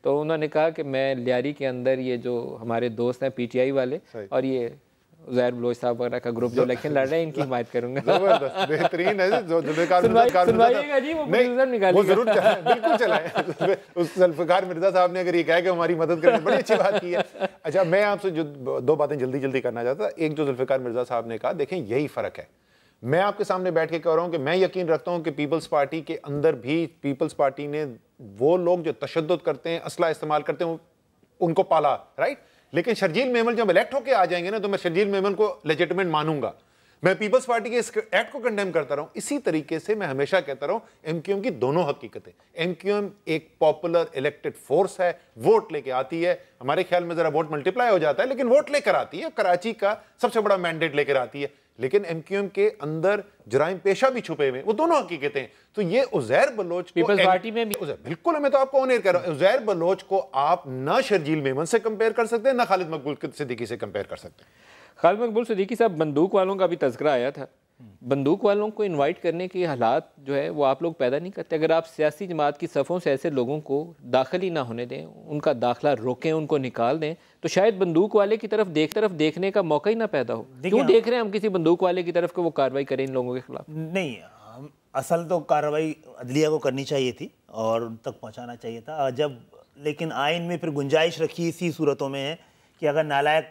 A: तो उन्होंने कहा कि मैं लियारी के अंदर ये जो हमारे दोस्त हैं पीटीआई वाले और ये उज़ैर बलोच साहब वगैरह का ग्रुप जो इलेक्शन लड़ रहे हैं, इनकी हिमायत करूंगा।
H: जबरदस्त, बेहतरीन है। जो जुल्फ़िकार बिल्कुल चलाए। उस जुल्फ़िकार मिर्ज़ा साहब ने अगर ये कहा कि हमारी मदद करें, बड़ी अच्छी बात की है। अच्छा, मैं आपसे जो दो बातें जल्दी करना चाहता था। एक, जो जुल्फ़िकार मिर्ज़ा साहब ने कहा, देखें यही फ़र्क है। मैं आपके सामने बैठ के कह रहा हूं कि मैं यकीन रखता हूं कि पीपल्स पार्टी के अंदर भी पीपल्स पार्टी ने वो लोग जो तशद्दुद करते हैं, असला इस्तेमाल करते हैं, उनको पाला, राइट। लेकिन शर्जील मेमन जब इलेक्ट होकर आ जाएंगे ना, तो मैं शर्जील मेमन को लेजिटिमेट मानूंगा। मैं पीपल्स पार्टी के इस एक्ट को कंडेम करता रहा हूं। इसी तरीके से मैं हमेशा कहता रहा हूं, एमक्यूएम की दोनों हकीकतें। एमक्यूएम एक पॉपुलर इलेक्टेड फोर्स है, वोट लेके आती है। हमारे ख्याल में जरा वोट मल्टीप्लाई हो जाता है, लेकिन वोट लेकर आती है। कराची का सबसे बड़ा मैंडेट लेकर आती है। लेकिन एमक्यूएम के अंदर जराइम पेशा भी छुपे हुए, वो दोनों हकीकतें हैं। तो ये उज़ैर बलोच
A: पीपल्स पार्टी में भी
H: बिल्कुल, मैं तो आपको ऑन एयर कह रहा हूं, उज़ैर बलोच को आप ना शर्जील मेमन से कंपेयर कर सकते हैं, ना खालिद मकबूल सिद्दीकी से कंपेयर कर सकते हैं।
A: खालिद मकबूल सिद्दीकी साहब, बंदूक वालों का भी तज़किरा आया था। बंदूक वालों को इनवाइट करने के हालात जो है वो आप लोग पैदा नहीं करते। अगर आप सियासी जमात की सफ़ों से ऐसे लोगों को दाखिल ही ना होने दें, उनका दाखिला रोकें, उनको निकाल दें, तो शायद बंदूक वाले की तरफ देखने का मौका ही ना पैदा हो। क्यों देख रहे हैं हम किसी बंदूक वाले की तरफ कि वो कार्रवाई करें इन लोगों के खिलाफ?
G: नहीं, असल तो कार्रवाई अदलिया को करनी चाहिए थी और उन तक पहुँचाना चाहिए था। लेकिन आइन में फिर गुंजाइश रखी इसी सूरतों में है कि अगर नालायक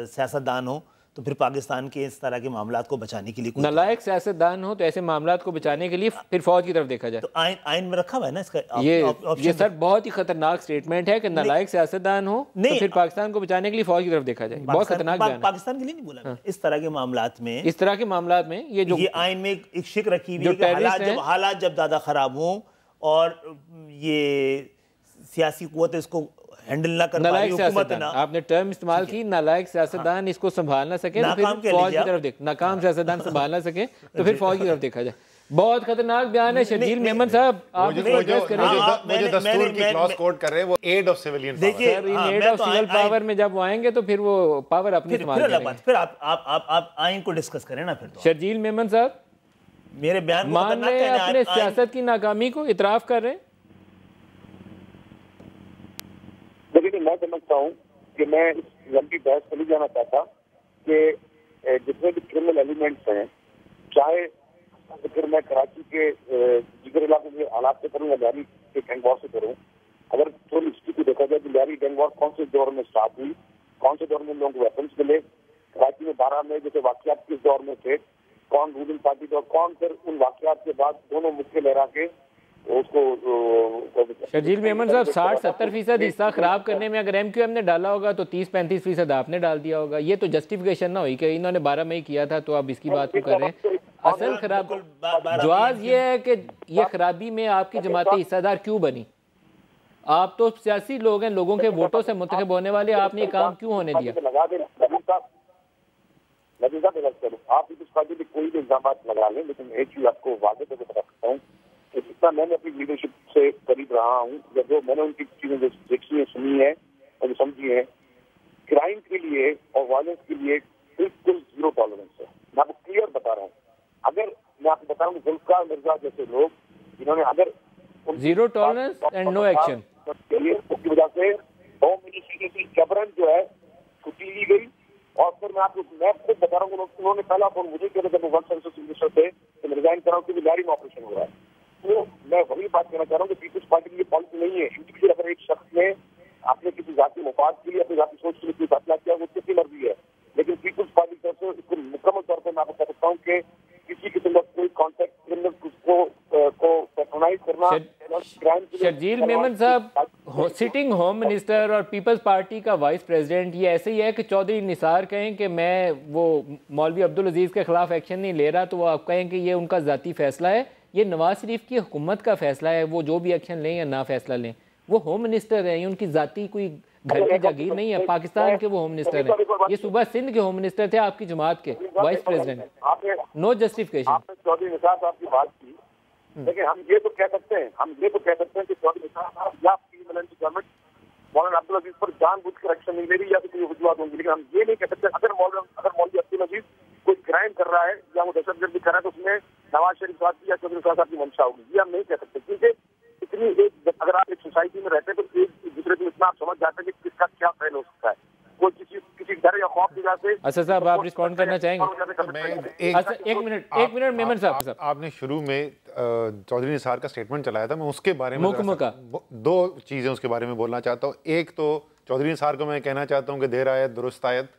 G: सियासतदान हो तो फिर पाकिस्तान के इस तरह के मामलात को बचाने के लिए,
A: नालायक सियासतदान हो तो ऐसे मामलात को बचाने के लिए फिर फौज की तरफ देखा जाए।
G: तो आइन में रखा हुआ है ना इसका।
A: ये सर बहुत ही खतरनाक स्टेटमेंट है कि नालायक सियासतदान हो तो फिर पाकिस्तान को बचाने के लिए फौज की तरफ देखा जाए। बहुत खतरनाक बयान है।
G: पाकिस्तान के लिए नहीं बोला, इस तरह के मामलात में
A: ये
G: आइन में एक शिक रखी हुई है, हालात जब ज्यादा खराब हों और ये सियासी कुव्वत इसको हैंडल ना कर पाई, हुकूमत ना,
A: आपने टर्म इस्तेमाल की नालायक सियासतदान, इसको संभाल ना सके तो फिर फौज की तरफ देख, नाकाम सियासतदान संभाल ना सके तो फिर फौज की तरफ देखा जाए। बहुत खतरनाक बयान है शर्जील मेमन साहब। आप
H: मुझे दस्तूर की क्लॉज कोट कर रहे हैं, वो एड ऑफ सिविलियन पावर।
A: देखिए, एड ऑफ सिविल पावर में जब वो आएंगे तो फिर वो पावर अपनी इस्तेमाल करेंगे।
G: फिर आप आइन को डिस्कस करें ना। फिर
A: शर्जील मेमन साहब
G: मेरे बयान
A: मान रहे हैं, अपने सियासत की नाकामी को इतराफ कर रहे हैं।
F: लेकिन मैं समझता हूँ कि मैं इस लंबी बहस में नहीं जाना चाहता कि जितने भी क्रिमिनल एलिमेंट्स हैं, चाहे फिर मैं कराची के जिगर इलाकों के हालात से करूँ या लियारी के गैंग वॉर से करूँ, अगर थोड़ी हिस्ट्री को देखा जाए तो लियारी गैंग वॉर कौन से दौर में स्टार्ट हुई, कौन से दौर में लोगों को वेपन्स मिले, कराची में 12 में जैसे वाकयात किस दौर में थे, कौन रूलिंग पार्टी था, कौन फिर उन वाकयात के बाद दोनों मुक्के लहरा के उसको।
A: शर्जील मेमन साहब, 60-70% हिस्सा खराब करने में अगर एमक्यूएम ने डाला होगा तो 30-35% आपने डाल दिया होगा। ये तो जस्टिफिकेशन ना हुई कि इन्होंने 12 मई किया था तो आप इसकी बात क्यों कर रहे हैं? असल खराब जवाब ये है कि ये खराबी में आपकी जमातें हिस्सेदार क्यों बनी? आप तो सियासी लोग हैं, लोगों के वोटों से मुंतखब होने वाले, आपने ये काम क्यों होने दिया?
F: लगा दें नजीर साहब, करूँ आप पीपल्स पार्टी पे कोई भी इल्जाम लगा लें, लेकिन एक चीज आपको वादे करके बता सकता हूँ कि जितना मैंने अपनी लीडरशिप से करीब रहा हूँ या जो मैंने उनकी चीजें जो देखी है, सुनी है और जो समझी है, क्राइम के लिए और वायलेंस के लिए बिल्कुल जीरो टॉलरेंस है। मैं आपको क्लियर बता रहा हूँ। अगर मैं आपको बता रहा हूँ जुल्फकार मिर्जा जैसे लोग जिन्होंने अगर
A: zero tolerance and no action
F: उसकी वजह से होम मिनिस्ट्री की जबरन जो है छुट्टी ली गई, और फिर मैं खुद बता रहा हूँ उन्होंने पहला फोन मुझे किया जब वो वर्क सर्विसेज मिनिस्टर थे तो मैं रिजाइन कर रहा हूँ क्योंकि लैरिंग ऑपरेशन हो रहा है। तो मैं वही बात कहना चाह रहा हूँ कि पीपल्स पार्टी की ये पॉलिसी नहीं है कि अगर एक शख्स ने अपने किसी जाति मुफाद के लिए अपनी जाति सोच के लिए कोई फैसला किया वो किसकी मर्जी है, लेकिन पीपल्स पार्टी की तरफ से इसको मुकम्मल तौर पर मैं आपको कह सकता हूँ कि किसी किस्म का कोई कॉन्टेक्ट क्रिमिनल को पैट्रोनाइज करना।
A: शर्जील मेमन साहब, सिटिंग होम मिनिस्टर और पीपल्स पार्टी का वाइस प्रेसिडेंट, ये ऐसे ही है कि चौधरी निसार कहें कि मैं वो मौलवी अब्दुल अजीज़ के खिलाफ एक्शन नहीं ले रहा तो वो आप कहें कि ये उनका ज़ाती फैसला है। ये नवाज शरीफ की हुकूमत का फैसला है, वो जो भी एक्शन लें या ना फैसला लें। वो होम मिनिस्टर है, उनकी ज़ाती कोई घर की जागीर नहीं है, पाकिस्तान के वो होम मिनिस्टर हैं। ये सुबह सिंध के होम मिनिस्टर थे आपकी जमात के वाइस प्रेसिडेंट। No justification.
F: आपने चौधरी निसार साहब की बात की, लेकिन हम ये तो कह सकते हैं कि चौधरी निसार साहब या गवर्नमेंट मौलाना अब्दुल अजीज पर जानबूझ कर एक्शन नहीं ले रही या तो कोई वजूहत होंगी, लेकिन हम ये नहीं कह सकते अगर मौलवी अब्दुल अजीज कोई क्राइम कर रहा है या वो दहशतगर्दी कर रहा है तो उसमें नवाज शरीफ साहब की या चौधरी निसार साहब की मंशा होगी, ये हम नहीं कह सकते। क्योंकि इतनी अगर आप एक सोसाइटी में रहते हैं तो एक दूसरे को इतना आप समझ जाते हैं कि किसका क्या फैल हो सकता है। कोई किसी डर या खौफ की वजह से।
A: अच्छा साहब, आप रिस्पॉन्ड करना चाहेंगे? एक मिनट मेमन साहब,
H: आपने शुरू में चौधरी निसार का स्टेटमेंट चलाया था, मैं उसके बारे में दो चीजें उसके बारे में बोलना चाहता हूँ। एक तो चौधरी निसार को मैं कहना चाहता हूँ कि देर आयत दुरुस्त आयत,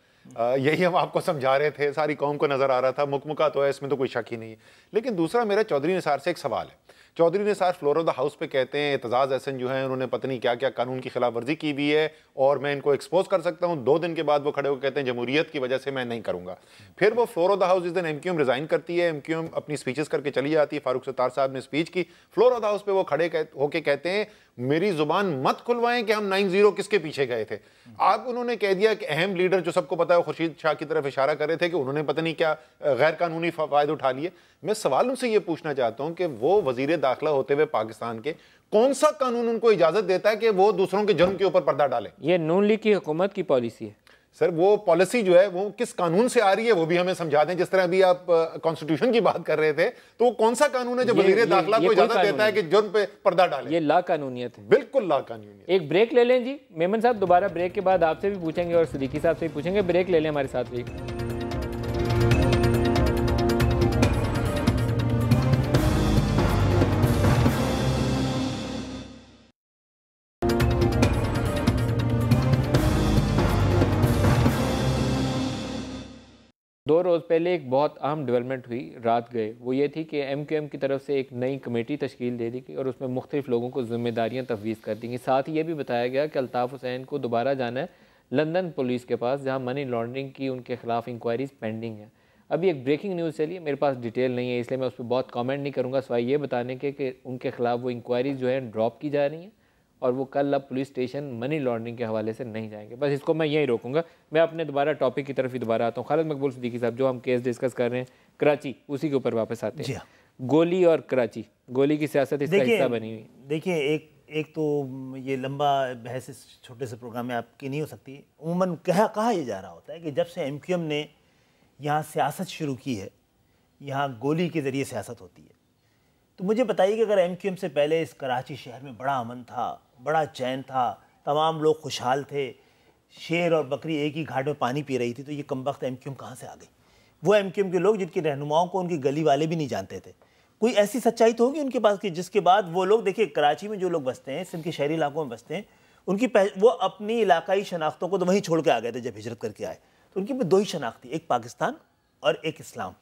H: यही हम आपको समझा रहे थे, सारी कौम को नजर आ रहा था, मुकमुका तो है, इसमें तो कोई शक ही नहीं है। लेकिन दूसरा मेरा चौधरी निसार से एक सवाल है। Chaudhry Nisar floor of the house पे कहते हैं एतजाज एहसन जो है उन्होंने पता नहीं क्या क्या कानून की खिलाफ वर्जी की हुई है और मैं इनको एक्सपोज कर सकता हूं। 2 दिन के बाद वो खड़े होकर कहते हैं जमहूरियत की वजह से मैं नहीं करूंगा। फिर वो फ्लोर ऑफ द हाउस जिस दिन एमक्यूएम रिजाइन करती है, एमक्यूएम अपनी स्पीचेस करके चली जाती है, फारूक सत्तार साहब ने स्पीच की, फ्लोर ऑफ द हाउस पे वो खड़े होकर कहते हैं मेरी जुबान मत खुलवाएं कि हम 9-0 किसके पीछे गए थे। आप उन्होंने कह दिया कि अहम लीडर जो सबको पता है खुर्शीद शाह की तरफ इशारा कर रहे थे कि उन्होंने पता नहीं क्या गैर कानूनी फायदे उठा लिए। मैं सवाल उनसे ये पूछना चाहता हूं कि वो वजीर दाखिला होते हुए पाकिस्तान के कौन सा कानून उनको इजाजत देता है कि वो दूसरों के जुर्म के ऊपर पर्दा डालें?
A: ये नून लीग की हुकूमत की पॉलिसी है
H: सर। वो पॉलिसी जो है वो किस कानून से आ रही है वो भी हमें समझा दें। जिस तरह अभी आप कॉन्स्टिट्यूशन की बात कर रहे थे तो वो कौन सा कानून है जो वजीर दाखिला को इजाजत देता है कि जुर्म पे पर्दा डाले?
A: ये ला कानूनियत है,
H: बिल्कुल ला कानूनियत।
A: एक ब्रेक ले लें जी मेमन साहब, दोबारा ब्रेक के बाद आपसे भी पूछेंगे और सिद्दीकी साहब से भी पूछेंगे। ब्रेक ले लें हमारे साथ भी। दो रोज़ पहले एक बहुत अहम डेवलपमेंट हुई, रात गए, वो ये थी कि एमक्यूएम की तरफ से एक नई कमेटी तश्कील दे दी गई और उसमें मुख्तलिफ लोगों को जिम्मेदारियां तफवीज़ कर दी गई। साथ ही ये भी बताया गया कि अल्ताफ़ हुसैन को दोबारा जाना है लंदन पुलिस के पास जहां मनी लॉन्ड्रिंग की उनके खिलाफ इंक्वायरीज पेंडिंग है। अभी एक ब्रेकिंग न्यूज़ चली है, मेरे पास डिटेल नहीं है इसलिए मैं उस पर बहुत कॉमेंट नहीं करूँगा, सिवाय ये बताने के कि उनके खिलाफ वो इंक्वायरीज जो है ड्रॉप की जा रही हैं और वो कल अब पुलिस स्टेशन मनी लॉन्ड्रिंग के हवाले से नहीं जाएंगे। बस इसको मैं यहीं रोकूंगा। मैं अपने दोबारा टॉपिक की तरफ ही दोबारा आता हूँ। खालिद मकबूल सिद्दीकी साहब, जो हम केस डिस्कस कर रहे हैं कराची, उसी के ऊपर वापस आते हैं। गोली और कराची, गोली की सियासत इसका हिस्सा बनी हुई।
G: देखिए एक तो ये लंबा बहस इस छोटे से प्रोग्राम में आपकी नहीं हो सकती। उमूमन कहा यह जा रहा होता है कि जब से एमक्यूएम ने यहाँ सियासत शुरू की है, यहाँ गोली के ज़रिए सियासत होती है। तो मुझे बताइए कि अगर एमक्यूएम से पहले इस कराची शहर में बड़ा अमन था, बड़ा चैन था, तमाम लोग खुशहाल थे, शेर और बकरी एक ही घाट में पानी पी रही थी, तो ये कमबख्त एमक्यूएम कहाँ से आ गई? वो एमक्यूएम के लोग जिनके रहनुमाओं को उनकी गली वाले भी नहीं जानते थे। कोई ऐसी सच्चाई तो होगी उनके पास कि जिसके बाद वो लोग, देखिए कराची में जो लोग बसते हैं, सिंध के शहरी इलाकों में बसते हैं, उनकी वो अपनी इलाकाई शनाख्तों को तो वहीं छोड़ के आ गए थे जब हिजरत करके आए। तो उनकी 2 ही शनाख्त थी, एक पाकिस्तान और एक इस्लाम।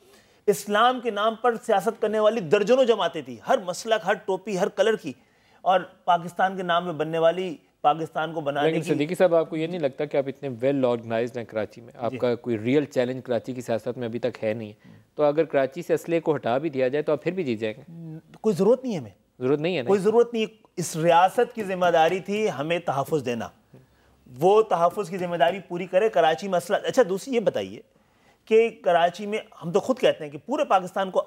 G: इस्लाम के नाम पर सियासत करने वाली दर्जनों जमातें थी, हर मसलक, हर टोपी, हर कलर की, और पाकिस्तान के नाम में बनने वाली, पाकिस्तान को बनाने की।
A: सिद्दीकी साहब, आपको ये नहीं लगता कि आप इतने वेल ऑर्गेनाइज्ड हैं कराची में, आपका कोई रियल चैलेंज कराची की सियासत में अभी तक है नहीं, तो अगर कराची से असले को हटा भी दिया जाए तो आप फिर भी जीत जाएंगे?
G: कोई ज़रूरत नहीं है, हमें
A: ज़रूरत नहीं है,
G: कोई ज़रूरत नहीं है। इस रियासत की जिम्मेदारी थी हमें तहफ़्फ़ुज़ देना, वो तहफ़्फ़ुज़ की जिम्मेदारी पूरी करे। कराची मसला, अच्छा दूसरी ये बताइए कि कराची में हम तो खुद कहते हैं कि पूरे पाकिस्तान को,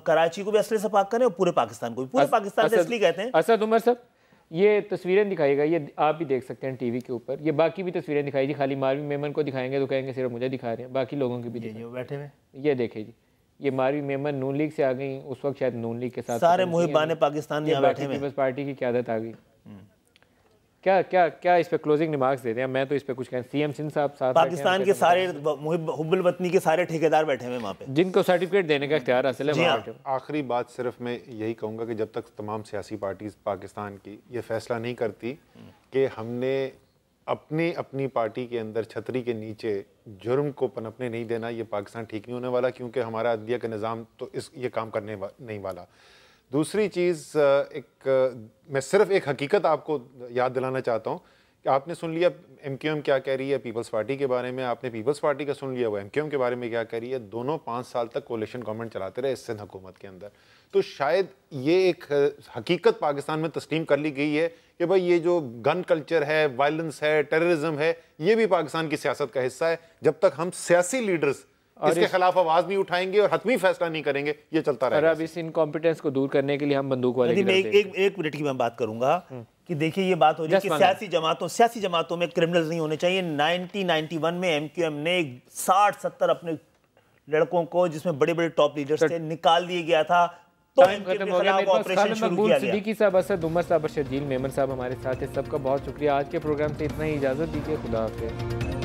G: कराची को भी असले से पाक करें और पूरे पाकिस्तान को भी, पूरे पाकिस्तान से इसलिए कहते हैं।
A: असद उमर साहब, ये तस्वीरें दिखाइएगा, ये आप भी देख सकते हैं टीवी के ऊपर, ये बाकी भी तस्वीरें दिखाई जी, खाली मारवी मेमन को दिखाएंगे तो कहेंगे सिर्फ मुझे दिखा रहे हैं, बाकी लोगों की भी
G: बैठे हुए,
A: ये देखे जी, ये मारवी मेमन नून लीग से आ गई, उस वक्त शायद नून लीग के साथ
G: सारे मुहिबान पाकिस्तान में बैठे हुए,
A: पीपल्स पार्टी की क़यादत आ गई। क्या क्या क्या इस पे क्लोजिंग रिमार्क्स देते हैं? मैं तो इस पे कुछ कहें, सीएम सिंध साहब साथ
G: पाकिस्तान के सारे हुब्बुल वतनी के सारे ठेकेदार बैठे हुए वहाँ पे,
A: जिनको सर्टिफिकेट देने का इख्तियार हासिल है।
H: आखिरी बात सिर्फ मैं यही कहूँगा कि जब तक तमाम सियासी पार्टीज पाकिस्तान की ये फैसला नहीं करती कि हमने अपनी अपनी पार्टी के अंदर छतरी के नीचे जुर्म को पनपने नहीं देना, ये पाकिस्तान ठीक नहीं होने वाला, क्योंकि हमारा अदलिया का निज़ाम तो ये काम करने नहीं वाला। दूसरी चीज़, मैं सिर्फ एक हकीकत आपको याद दिलाना चाहता हूँ कि आपने सुन लिया एमक्यूएम क्या कह रही है पीपल्स पार्टी के बारे में, आपने पीपल्स पार्टी का सुन लिया वो एमक्यूएम के बारे में क्या कह रही है। दोनों 5 साल तक कोalition गवर्नमेंट चलाते रहे इस सिंध हुकूमत के अंदर। तो शायद ये एक हकीकत पाकिस्तान में तस्लीम कर ली गई है कि भाई ये जो गन कल्चर है, वायलेंस है, टेररिज्म है, ये भी पाकिस्तान की सियासत का हिस्सा है। जब तक हम सियासी लीडर्स इसके खिलाफ आवाज नहीं उठाएंगे और हतमी फैसला नहीं करेंगे, ये चलता रहेगा।
A: अब इस इनकॉम्पिटेंस को दूर करने के लिए हम बंदूक वाले
G: एक मिनट की मैं बात करूंगा कि देखिए ये बात हो रही है कि सियासी जमातों में क्रिमिनल्स नहीं होने चाहिए। 1991 में एमक्यूएम ने 60-70 अपने लड़कों को, जिसमें बड़े बड़े टॉप लीडर्स थे, निकाल दिया गया था। तो ऑपरेशन शुरू किया गया।
A: सिद्दीकी साहब, असद उमर साहब, शर्जील मेमन साहब हमारे साथ है। सबका बहुत शुक्रिया। आज के प्रोग्राम से इतना ही, इजाजत दीजिए, खुदा हाफिज़।